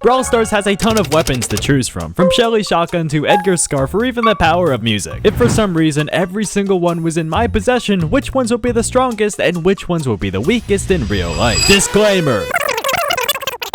Brawl Stars has a ton of weapons to choose from Shelly shotgun to Edgar's scarf, or even the power of music. If for some reason every single one was in my possession, which ones will be the strongest and which ones will be the weakest in real life? Disclaimer!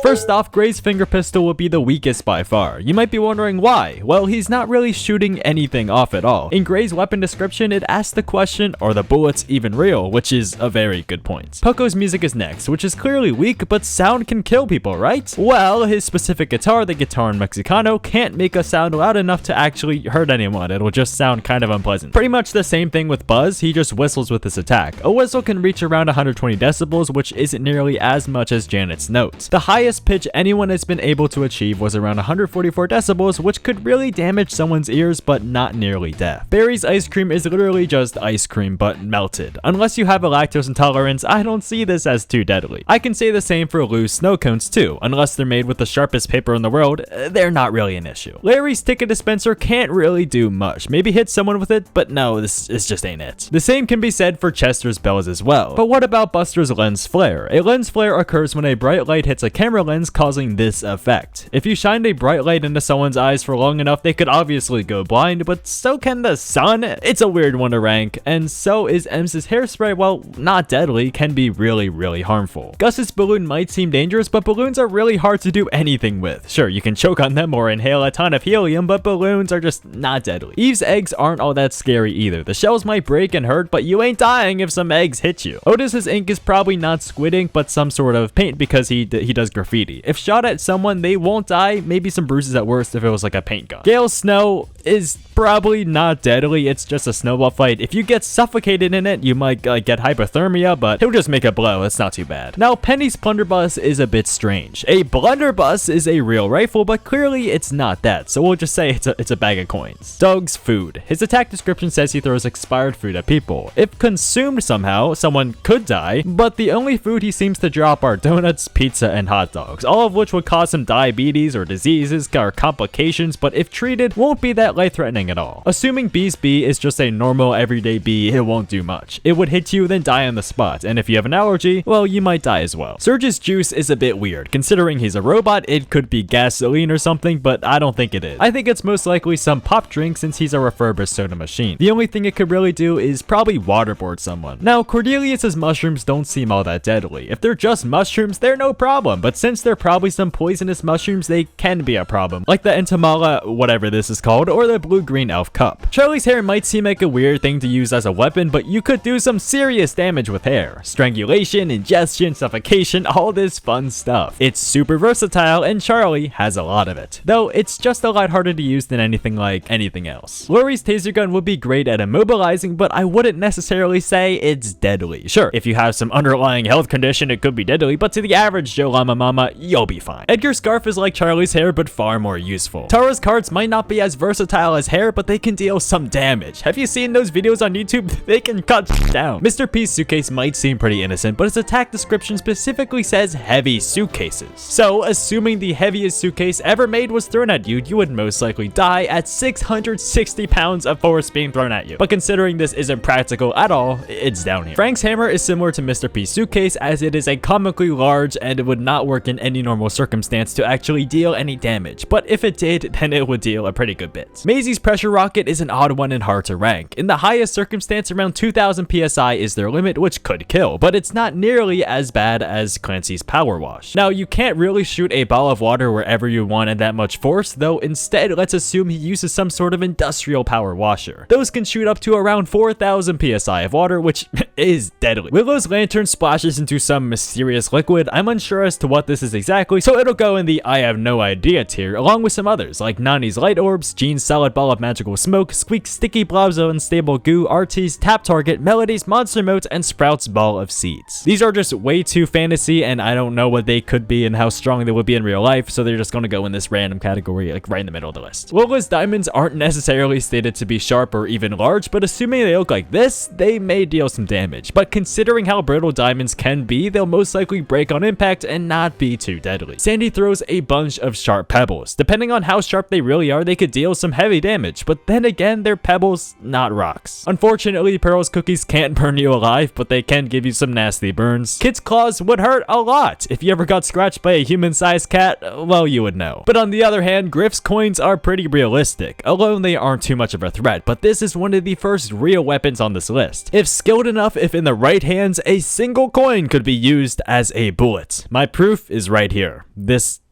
First off, Gray's finger pistol will be the weakest by far. You might be wondering why. Well, he's not really shooting anything off at all. In Gray's weapon description, it asks the question, are the bullets even real? Which is a very good point. Poco's music is next, which is clearly weak, but sound can kill people, right? Well, his specific guitar, the Guitar Mexicano, can't make a sound loud enough to actually hurt anyone. It'll just sound kind of unpleasant. Pretty much the same thing with Buzz, he just whistles with his attack. A whistle can reach around 120 decibels, which isn't nearly as much as Janet's notes. The highest pitch anyone has been able to achieve was around 144 decibels, which could really damage someone's ears, but not nearly death. Barry's ice cream is literally just ice cream, but melted. Unless you have a lactose intolerance, I don't see this as too deadly. I can say the same for loose snow cones too. Unless they're made with the sharpest paper in the world, they're not really an issue. Larry's ticket dispenser can't really do much. Maybe hit someone with it, but no, this just ain't it. The same can be said for Chester's bells as well. But what about Buster's lens flare? A lens flare occurs when a bright light hits a camera lens, causing this effect. If you shined a bright light into someone's eyes for long enough, they could obviously go blind, but so can the sun. It's a weird one to rank, and so is Ems's hairspray. While not deadly, can be really harmful. Gus's balloon might seem dangerous, but balloons are really hard to do anything with. Sure, you can choke on them or inhale a ton of helium, but balloons are just not deadly. Eve's eggs aren't all that scary either. The shells might break and hurt, but you ain't dying if some eggs hit you. Otis's ink is probably not squid ink, but some sort of paint because he does graffiti. If shot at someone, they won't die, maybe some bruises at worst if it was like a paint gun. Gale's snow is probably not deadly, it's just a snowball fight. If you get suffocated in it, you might get hypothermia, but he'll just make a blow, it's not too bad. Now, Penny's blunderbuss is a bit strange. A blunderbuss is a real rifle, but clearly it's not that, so we'll just say it's a bag of coins. Doug's food. His attack description says he throws expired food at people. If consumed somehow, someone could die, but the only food he seems to drop are donuts, pizza, and hot dogs, all of which would cause him diabetes or diseases or complications, but if treated, won't be that life-threatening at all. Assuming Bee's bee is just a normal everyday bee, it won't do much. It would hit you then die on the spot, and if you have an allergy, well, you might die as well. Surge's juice is a bit weird. Considering he's a robot, it could be gasoline or something, but I don't think it is. I think it's most likely some pop drink since he's a refurbished soda machine. The only thing it could really do is probably waterboard someone. Now, Cordelius's mushrooms don't seem all that deadly. If they're just mushrooms, they're no problem, but since they're probably some poisonous mushrooms, they can be a problem, like the entomala, whatever this is called, or the blue-green elf cup. Charlie's hair might seem like a weird thing to use as a weapon, but you could do some serious damage with hair. Strangulation, ingestion, suffocation, all this fun stuff. It's super versatile, and Charlie has a lot of it, though it's just a lot harder to use than anything else. Lori's taser gun would be great at immobilizing, but I wouldn't necessarily say it's deadly. Sure, if you have some underlying health condition, it could be deadly, but to the average Joe Llama Mama, you'll be fine. Edgar's scarf is like Charlie's hair, but far more useful. Tara's cards might not be as versatile as hair, but they can deal some damage. Have you seen those videos on YouTube? They can cut down. Mr. P's suitcase might seem pretty innocent, but his attack description specifically says heavy suitcases. So, assuming the heaviest suitcase ever made was thrown at you, you would most likely die at 660 pounds of force being thrown at you. But considering this isn't practical at all, it's down here. Frank's hammer is similar to Mr. P's suitcase, as it is a comically large and it would not work in any normal circumstance to actually deal any damage, but if it did, then it would deal a pretty good bit. Maisie's pressure rocket is an odd one and hard to rank. In the highest circumstance, around 2000 psi is their limit, which could kill, but it's not nearly as bad as Clancy's power wash. Now, you can't really shoot a ball of water wherever you want at that much force, though instead, let's assume he uses some sort of industrial power washer. Those can shoot up to around 4000 psi of water, which is deadly. Willow's lantern splashes into some mysterious liquid. I'm unsure as to what this is exactly, so it'll go in the I have no idea tier, along with some others like Nani's light orbs, Jean's solid ball of magical smoke, Squeak's sticky blobs of unstable goo, RT's tap target, Melody's monster moat, and Sprout's ball of seeds. These are just way too fantasy, and I don't know what they could be and how strong they would be in real life, so they're just gonna go in this random category, like right in the middle of the list. Lola's diamonds aren't necessarily stated to be sharp or even large, but assuming they look like this, they may deal some damage. But considering how brittle diamonds can be, they'll most likely break on impact and not be be too deadly. Sandy throws a bunch of sharp pebbles. Depending on how sharp they really are, they could deal some heavy damage, but then again, they're pebbles, not rocks. Unfortunately, Pearl's cookies can't burn you alive, but they can give you some nasty burns. Kit's claws would hurt a lot. If you ever got scratched by a human-sized cat, well, you would know. But on the other hand, Griff's coins are pretty realistic. Alone, they aren't too much of a threat, but this is one of the first real weapons on this list. If skilled enough, if in the right hands, a single coin could be used as a bullet. My proof is right here.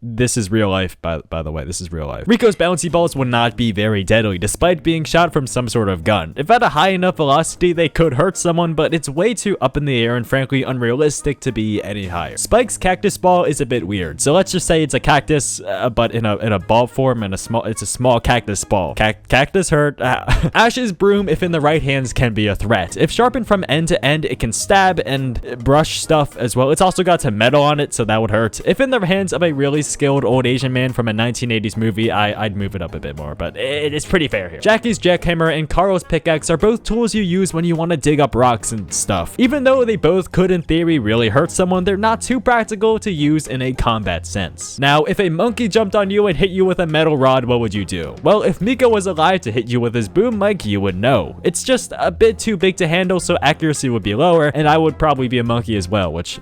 This is real life, by the way. This is real life. Rico's bouncy balls would not be very deadly, despite being shot from some sort of gun. If at a high enough velocity, they could hurt someone, but it's way too up in the air and frankly unrealistic to be any higher. Spike's cactus ball is a bit weird, so let's just say it's a cactus, but in a ball form, and it's a small cactus ball. Cactus hurt. Ash's broom, if in the right hands, can be a threat. If sharpened from end to end, it can stab and brush stuff as well. It's also got some metal on it, so that would hurt. If in the hands of a really skilled old Asian man from a 1980s movie, I'd move it up a bit more, but it is pretty fair here. Jackie's jackhammer and Carl's pickaxe are both tools you use when you want to dig up rocks and stuff. Even though they both could in theory really hurt someone, they're not too practical to use in a combat sense. Now, if a monkey jumped on you and hit you with a metal rod, what would you do? Well, if Miko was alive to hit you with his boom mic, you would know. It's just a bit too big to handle, so accuracy would be lower, and I would probably be a monkey as well, which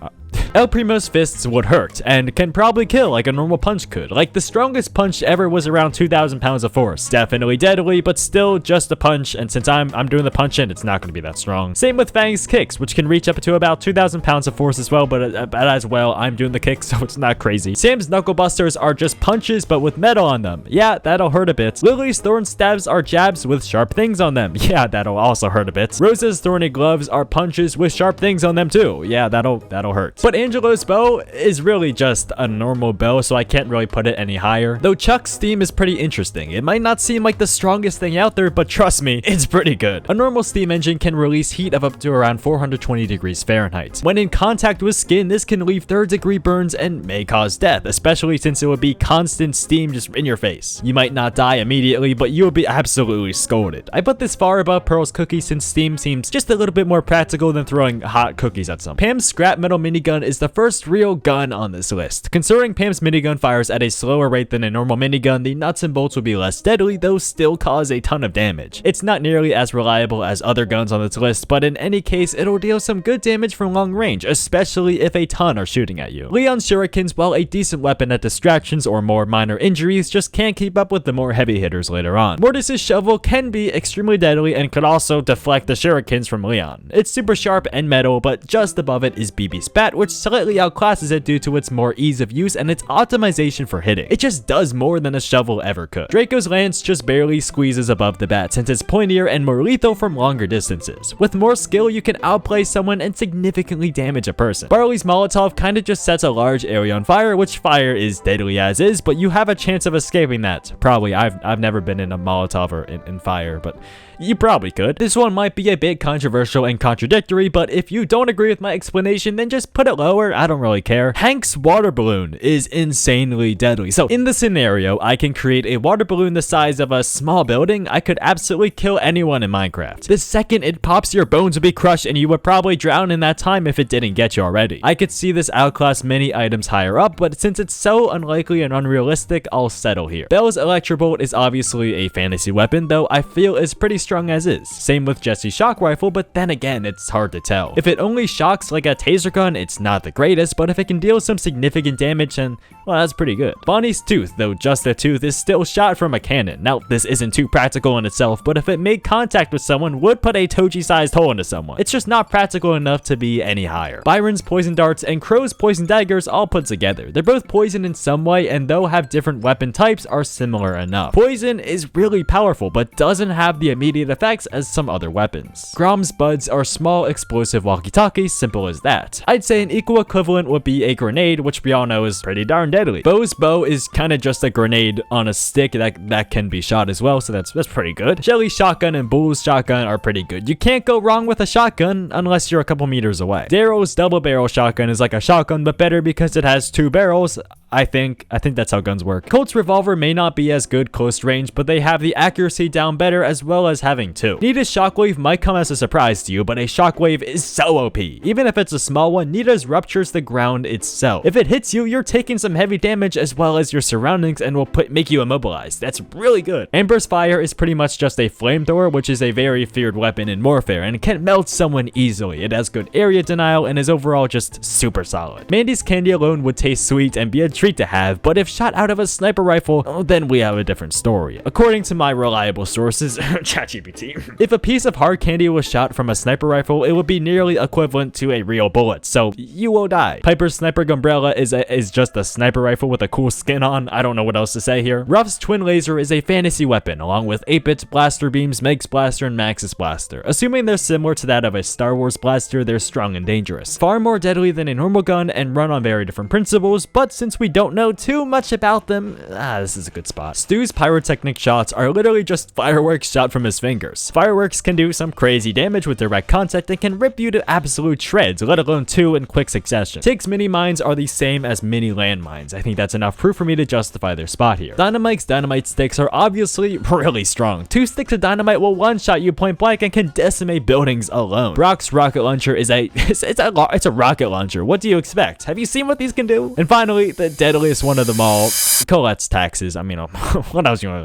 El Primo's fists would hurt, and can probably kill like a normal punch could. Like, the strongest punch ever was around 2,000 pounds of force. Definitely deadly, but still just a punch, and since I'm doing the punch in, it's not going to be that strong. Same with Fang's kicks, which can reach up to about 2,000 pounds of force as well, but as well, I'm doing the kicks, so it's not crazy. Sam's knuckle busters are just punches, but with metal on them. Yeah, that'll hurt a bit. Lily's thorn stabs are jabs with sharp things on them. Yeah, that'll also hurt a bit. Rosa's thorny gloves are punches with sharp things on them too. Yeah, that'll hurt. But Angelo's bow is really just a normal bow, so I can't really put it any higher. Though Chuck's steam is pretty interesting. It might not seem like the strongest thing out there, but trust me, it's pretty good. A normal steam engine can release heat of up to around 420 degrees Fahrenheit. When in contact with skin, this can leave third-degree burns and may cause death, especially since it would be constant steam just in your face. You might not die immediately, but you will be absolutely scalded. I put this far above Pearl's cookie since steam seems just a little bit more practical than throwing hot cookies at someone. Pam's scrap metal minigun is the first real gun on this list. Considering Pam's minigun fires at a slower rate than a normal minigun, the nuts and bolts would be less deadly, though still cause a ton of damage. It's not nearly as reliable as other guns on this list, but in any case, it'll deal some good damage from long range, especially if a ton are shooting at you. Leon's shurikens, while a decent weapon at distractions or more minor injuries, just can't keep up with the more heavy hitters later on. Mortis's shovel can be extremely deadly and could also deflect the shurikens from Leon. It's super sharp and metal, but just above it is BB Spat, which slightly outclasses it due to its more ease of use and its optimization for hitting. It just does more than a shovel ever could. Draco's lance just barely squeezes above the bat since it's pointier and more lethal from longer distances. With more skill, you can outplay someone and significantly damage a person. Barley's Molotov kinda just sets a large area on fire, which fire is deadly as is, but you have a chance of escaping that. Probably. I've never been in a Molotov or in fire, but you probably could. This one might be a bit controversial and contradictory, but if you don't agree with my explanation, then just put it lower. I don't really care. Hank's water balloon is insanely deadly. So in the scenario, I can create a water balloon the size of a small building. I could absolutely kill anyone in Minecraft. The second it pops, your bones would be crushed and you would probably drown in that time if it didn't get you already. I could see this outclass many items higher up, but since it's so unlikely and unrealistic, I'll settle here. Belle's Electrobolt is obviously a fantasy weapon, though I feel is pretty strong as is. Same with Jesse's shock rifle, but then again, it's hard to tell. If it only shocks like a taser gun, it's not the greatest, but if it can deal some significant damage, then, well, that's pretty good. Bonnie's tooth, though just a tooth, is still shot from a cannon. Now, this isn't too practical in itself, but if it made contact with someone, would put a Toji-sized hole into someone. It's just not practical enough to be any higher. Byron's poison darts and Crow's poison daggers all put together. They're both poison in some way, and though have different weapon types, are similar enough. Poison is really powerful, but doesn't have the immediate effects as some other weapons. Grom's buds are small explosive walkie-talkies, simple as that. I'd say an equal equivalent would be a grenade, which we all know is pretty darn deadly. Bo's bow is kind of just a grenade on a stick that can be shot as well, so that's pretty good. Shelly's shotgun and Bull's shotgun are pretty good. You can't go wrong with a shotgun unless you're a couple meters away. Daryl's double barrel shotgun is like a shotgun, but better because it has two barrels. I think that's how guns work. Colt's revolver may not be as good close range, but they have the accuracy down better as well as having two. Nita's shockwave might come as a surprise to you, but a shockwave is so OP. Even if it's a small one, Nita's ruptures the ground itself. If it hits you, you're taking some heavy damage as well as your surroundings and will make you immobilized. That's really good. Amber's fire is pretty much just a flamethrower, which is a very feared weapon in warfare and can melt someone easily. It has good area denial and is overall just super solid. Mandy's candy alone would taste sweet and be a treat to have, but if shot out of a sniper rifle, oh, then we have a different story. According to my reliable sources, ChatGPT, if a piece of hard candy was shot from a sniper rifle, it would be nearly equivalent to a real bullet, so you will die. Piper's sniper umbrella is just a sniper rifle with a cool skin on. I don't know what else to say here. Ruff's twin laser is a fantasy weapon, along with 8-Bit's blaster beams, Meg's blaster, and Max's blaster. Assuming they're similar to that of a Star Wars blaster, they're strong and dangerous. Far more deadly than a normal gun and run on very different principles, but since we don't know too much about them, this is a good spot. Stu's pyrotechnic shots are literally just fireworks shot from his fingers. Fireworks can do some crazy damage with direct contact and can rip you to absolute shreds, let alone two in quick succession. Tig's mini mines are the same as mini landmines. I think that's enough proof for me to justify their spot here. Dynamite's dynamite sticks are obviously really strong. 2 sticks of dynamite will one-shot you point blank and can decimate buildings alone. Brock's rocket launcher is it's a rocket launcher. What do you expect? Have you seen what these can do? And finally, the deadliest one of them all, Colette's taxes. I mean, what else you want